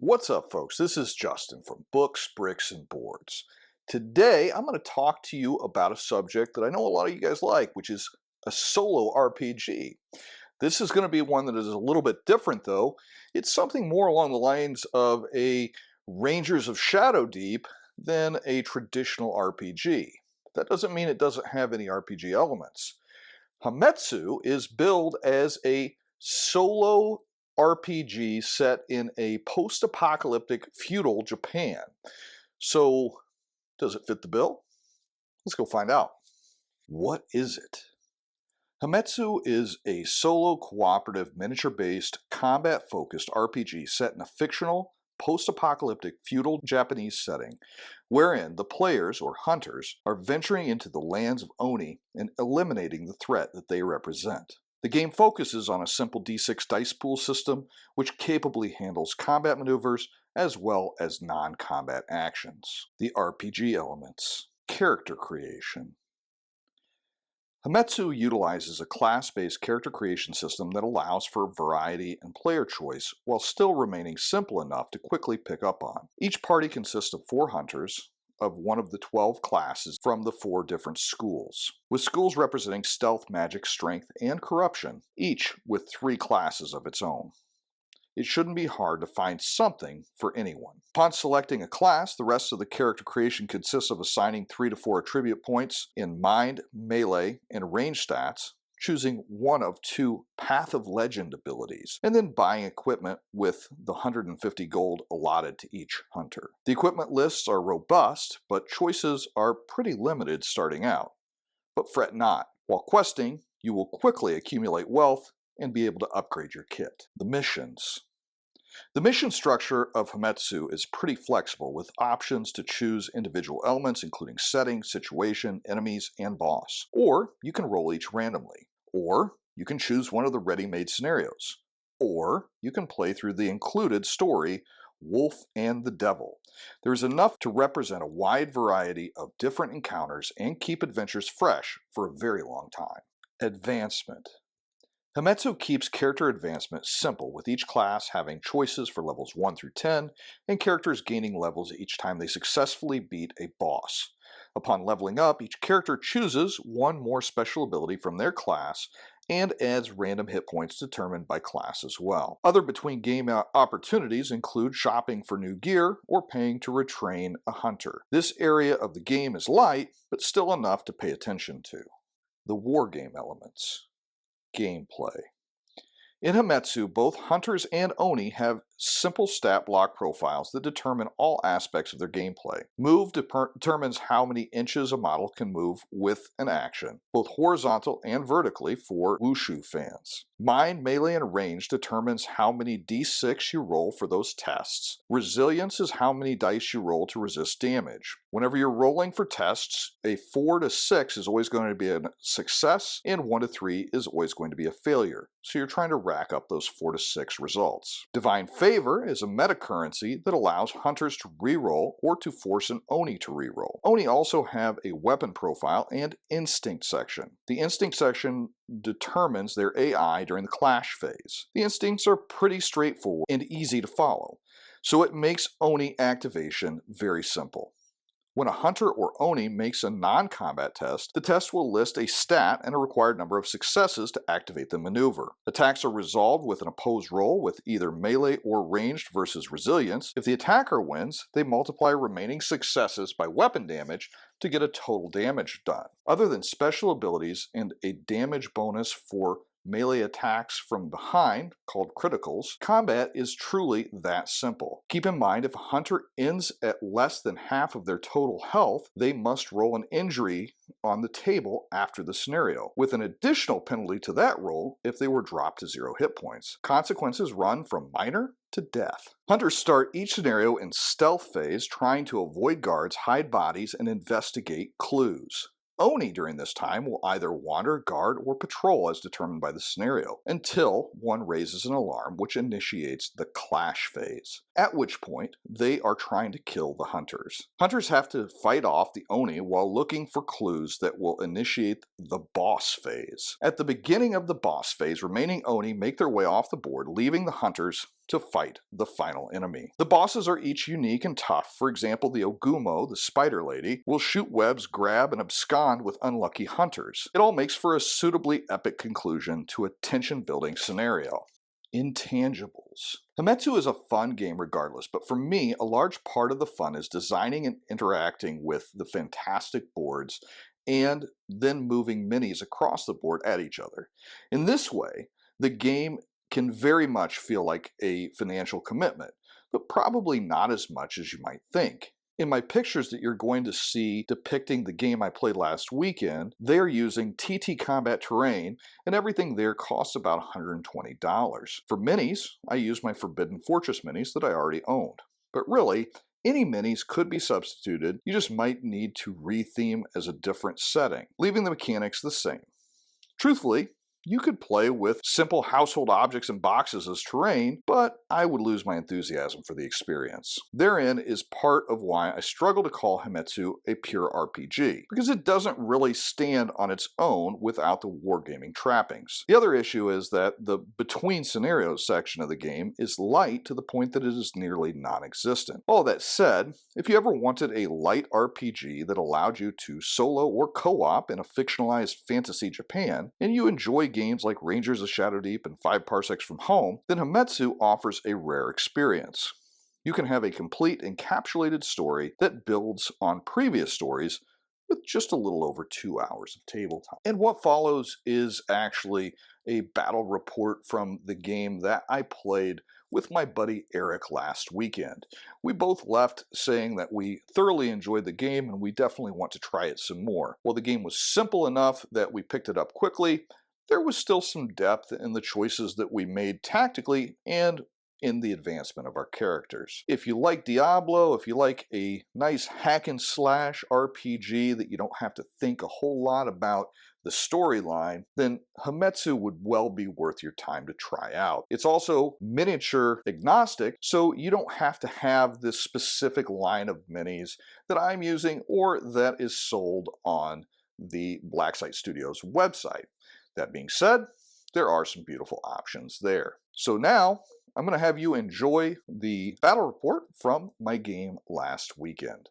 What's up, folks? This is Justin from Books, Bricks, and Boards. Today, I'm going to talk to you about a subject that I know a lot of you guys like, which is a solo RPG. This is going to be one that is a little bit different, though. It's something more along the lines of a Rangers of Shadow Deep than a traditional RPG. That doesn't mean it doesn't have any RPG elements. Hametsu is billed as a solo RPG set in a post-apocalyptic feudal Japan. So, does it fit the bill? Let's go find out. What is it? Hametsu is a solo cooperative miniature-based combat-focused RPG set in a fictional post-apocalyptic feudal Japanese setting, wherein the players, or hunters, are venturing into the lands of Oni and eliminating the threat that they represent. The game focuses on a simple D6 dice pool system, which capably handles combat maneuvers as well as non-combat actions. The RPG elements. Character creation. Hametsu utilizes a class-based character creation system that allows for variety and player choice while still remaining simple enough to quickly pick up on. Each party consists of 4 hunters of one of the 12 classes from the 4 different schools, with schools representing stealth, magic, strength, and corruption, each with 3 classes of its own. It shouldn't be hard to find something for anyone. Upon selecting a class, the rest of the character creation consists of assigning 3 to 4 attribute points in mind, melee, and range stats, choosing one of 2 Path of Legend abilities, and then buying equipment with the 150 gold allotted to each hunter. The equipment lists are robust, but choices are pretty limited starting out. But fret not. While questing, you will quickly accumulate wealth and be able to upgrade your kit. The missions. The mission structure of Hametsu is pretty flexible, with options to choose individual elements including setting, situation, enemies, and boss. Or you can roll each randomly. Or you can choose one of the ready-made scenarios. Or you can play through the included story, Wolf and the Devil. There is enough to represent a wide variety of different encounters and keep adventures fresh for a very long time. Advancement. Hametsu keeps character advancement simple, with each class having choices for levels 1 through 10, and characters gaining levels each time they successfully beat a boss. Upon leveling up, each character chooses one more special ability from their class and adds random hit points determined by class as well. Other between-game opportunities include shopping for new gear or paying to retrain a hunter. This area of the game is light, but still enough to pay attention to. The wargame elements. Gameplay. In Hametsu, both hunters and Oni have simple stat block profiles that determine all aspects of their gameplay. Move determines how many inches a model can move with an action, both horizontal and vertically for wushu fans. Mind, melee, and range determines how many d6 you roll for those tests. Resilience is how many dice you roll to resist damage. Whenever you're rolling for tests, a 4 to 6 is always going to be a success, and 1 to 3 is always going to be a failure. So you're trying to rack up those 4 to 6 results. Divine Favor is a meta currency that allows hunters to reroll or to force an Oni to reroll. Oni also have a weapon profile and instinct section. The instinct section determines their AI during the clash phase. The instincts are pretty straightforward and easy to follow, so it makes Oni activation very simple. When a hunter or Oni makes a non-combat test, the test will list a stat and a required number of successes to activate the maneuver. Attacks are resolved with an opposed roll with either melee or ranged versus resilience. If the attacker wins, they multiply remaining successes by weapon damage to get a total damage done. Other than special abilities and a damage bonus for melee attacks from behind, called criticals, combat is truly that simple. Keep in mind, if a hunter ends at less than half of their total health, they must roll an injury on the table after the scenario, with an additional penalty to that roll if they were dropped to 0 hit points. Consequences run from minor to death. Hunters start each scenario in stealth phase, trying to avoid guards, hide bodies, and investigate clues. Oni during this time will either wander, guard, or patrol as determined by the scenario, until one raises an alarm which initiates the clash phase, at which point they are trying to kill the hunters. Hunters have to fight off the Oni while looking for clues that will initiate the boss phase. At the beginning of the boss phase, remaining Oni make their way off the board, leaving the hunters to fight the final enemy. The bosses are each unique and tough. For example, the Ogumo, the spider lady, will shoot webs, grab, and abscond with unlucky hunters. It all makes for a suitably epic conclusion to a tension-building scenario. Intangibles. Hametsu is a fun game regardless, but for me, a large part of the fun is designing and interacting with the fantastic boards and then moving minis across the board at each other. In this way, the game can very much feel like a financial commitment, but probably not as much as you might think. In my pictures that you're going to see depicting the game I played last weekend, they're using TT Combat Terrain, and everything there costs about $120. For minis, I use my Forbidden Fortress minis that I already owned. But really, any minis could be substituted, you just might need to retheme as a different setting, leaving the mechanics the same. Truthfully, you could play with simple household objects and boxes as terrain, but I would lose my enthusiasm for the experience. Therein is part of why I struggle to call Hametsu a pure RPG, because it doesn't really stand on its own without the wargaming trappings. The other issue is that the between scenarios section of the game is light to the point that it is nearly non-existent. All that said, if you ever wanted a light RPG that allowed you to solo or co-op in a fictionalized fantasy Japan, and you enjoy games like Rangers of Shadow Deep and 5 Parsecs from Home, then Hametsu offers a rare experience. You can have a complete encapsulated story that builds on previous stories with just a little over 2 hours of table time. And what follows is actually a battle report from the game that I played with my buddy Eric last weekend. We both left saying that we thoroughly enjoyed the game and we definitely want to try it some more. While the game was simple enough that we picked it up quickly, there was still some depth in the choices that we made tactically and in the advancement of our characters. If you like Diablo, if you like a nice hack and slash RPG that you don't have to think a whole lot about the storyline, then Hametsu would well be worth your time to try out. It's also miniature agnostic, so you don't have to have this specific line of minis that I'm using or that is sold on the Blacksite Studios website. That being said, there are some beautiful options there. So now, I'm going to have you enjoy the battle report from my game last weekend.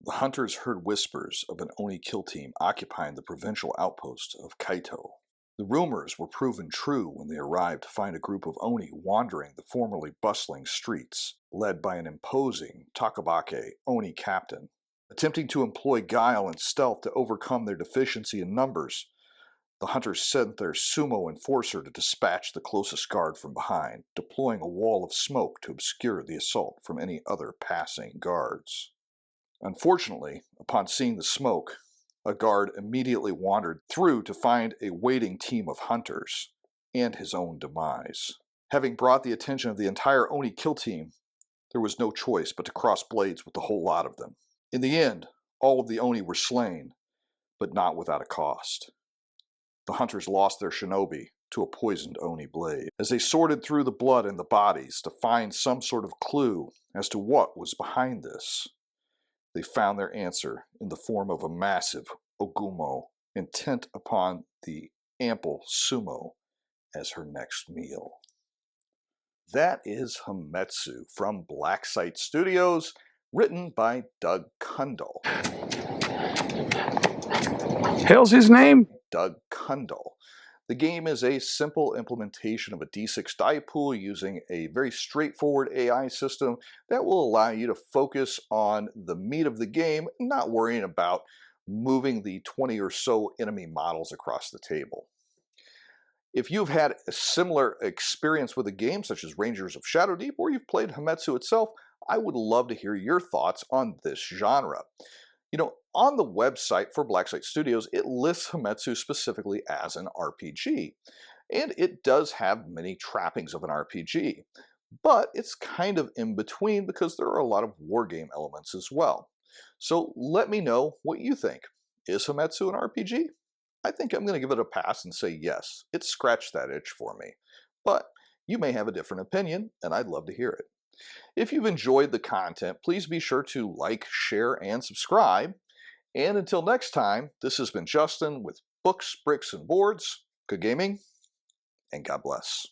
The hunters heard whispers of an Oni kill team occupying the provincial outpost of Kaito. The rumors were proven true when they arrived to find a group of Oni wandering the formerly bustling streets, led by an imposing Takabake Oni captain. Attempting to employ guile and stealth to overcome their deficiency in numbers, the hunters sent their sumo enforcer to dispatch the closest guard from behind, deploying a wall of smoke to obscure the assault from any other passing guards. Unfortunately, upon seeing the smoke, a guard immediately wandered through to find a waiting team of hunters, and his own demise. Having brought the attention of the entire Oni kill team, there was no choice but to cross blades with the whole lot of them. In the end, all of the Oni were slain, but not without a cost. The hunters lost their shinobi to a poisoned Oni blade. As they sorted through the blood and the bodies to find some sort of clue as to what was behind this, they found their answer in the form of a massive Ogumo, intent upon the ample sumo as her next meal. That is Hametsu from Blacksite Studios, written by Doug Kundal. Hell's his name? Doug Kundal. The game is a simple implementation of a D6 die pool using a very straightforward AI system that will allow you to focus on the meat of the game, not worrying about moving the 20 or so enemy models across the table. If you've had a similar experience with a game such as Rangers of Shadow Deep, or you've played Hametsu itself, I would love to hear your thoughts on this genre. You know, on the website for Blacksite Studios, it lists Hametsu specifically as an RPG, and it does have many trappings of an RPG, but it's kind of in between because there are a lot of wargame elements as well. So let me know what you think. Is Hametsu an RPG? I think I'm going to give it a pass and say yes. It scratched that itch for me, but you may have a different opinion, and I'd love to hear it. If you've enjoyed the content, please be sure to like, share, and subscribe. And until next time, this has been Justin with Books, Bricks, and Boards. Good gaming, and God bless.